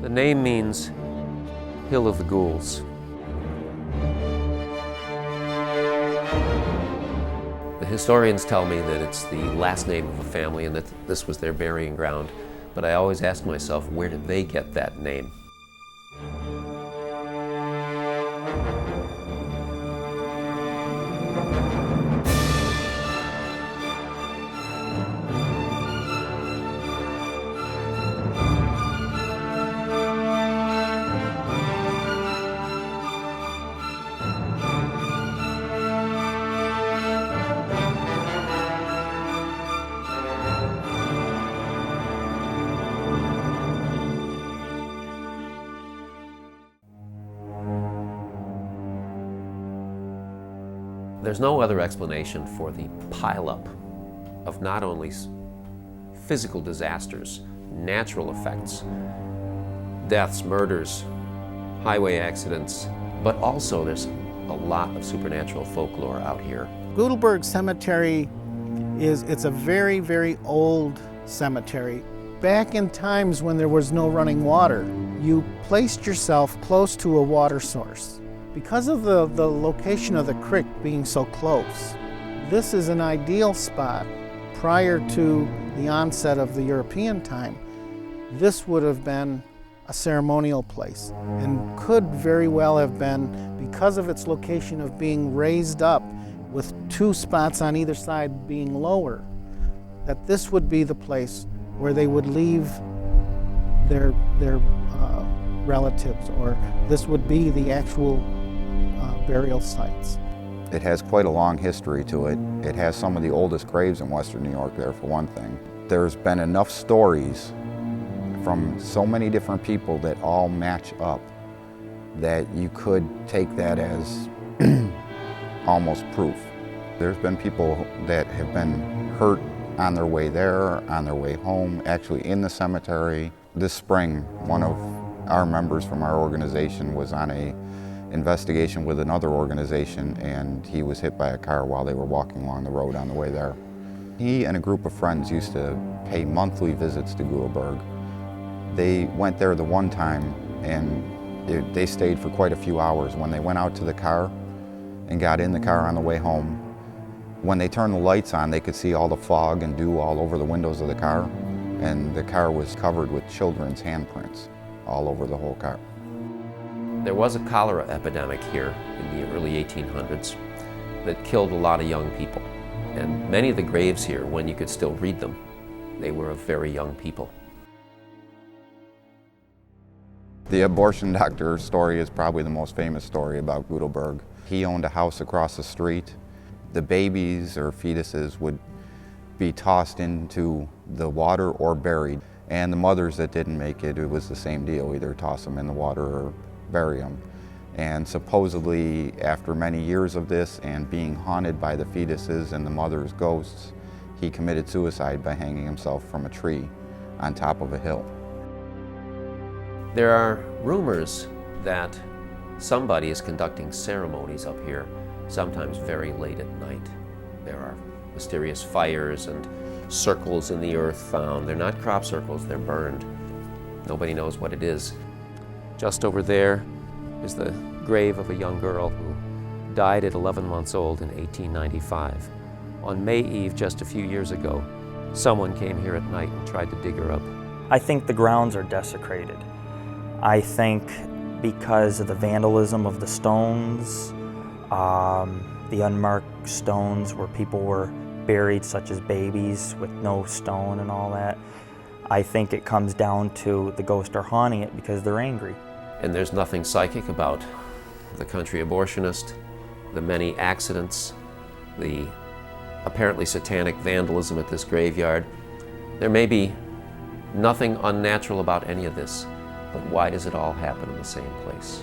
The name means Hill of the Ghouls. The historians tell me that it's the last name of a family and that this was their burying ground, but I always ask myself, where did they get that name? There's no other explanation for the pileup of not only physical disasters, natural effects, deaths, murders, highway accidents, but also there's a lot of supernatural folklore out here. Goodleberg Cemetery it's a very, very old cemetery. Back in times when there was no running water, you placed yourself close to a water source. Because of the location of the creek being so close, this is an ideal spot. Prior to the onset of the European time, this would have been a ceremonial place and could very well have been, because of its location of being raised up with two spots on either side being lower, that this would be the place where they would leave their relatives, or this would be the actual burial sites. It has quite a long history to it. It has some of the oldest graves in Western New York there, for one thing. There's been enough stories from so many different people that all match up that you could take that as almost proof. There's been people that have been hurt on their way there, on their way home, actually in the cemetery. This spring, one of our members from our organization was on a investigation with another organization, and he was hit by a car while they were walking along the road on the way there. He and a group of friends used to pay monthly visits to Goodleberg. They went there the one time and they stayed for quite a few hours. When they went out to the car and got in the car on the way home, when they turned the lights on, they could see all the fog and dew all over the windows of the car, and the car was covered with children's handprints all over the whole car. There was a cholera epidemic here in the early 1800s that killed a lot of young people. And many of the graves here, when you could still read them, they were of very young people. The abortion doctor story is probably the most famous story about Goodleberg. He owned a house across the street. The babies or fetuses would be tossed into the water or buried. And the mothers that didn't make it, it was the same deal, either toss them in the water or bury them. And supposedly, after many years of this and being haunted by the fetuses and the mother's ghosts, he committed suicide by hanging himself from a tree on top of a hill. There are rumors that somebody is conducting ceremonies up here, sometimes very late at night. There are mysterious fires and circles in the earth found. They're not crop circles, they're burned. Nobody knows what it is. Just over there is the grave of a young girl who died at 11 months old in 1895. On May Eve, just a few years ago, someone came here at night and tried to dig her up. I think the grounds are desecrated. I think because of the vandalism of the stones, the unmarked stones where people were buried, such as babies with no stone and all that, I think it comes down to the ghosts are haunting it because they're angry. And there's nothing psychic about the country abortionist, the many accidents, the apparently satanic vandalism at this graveyard. There may be nothing unnatural about any of this, but why does it all happen in the same place?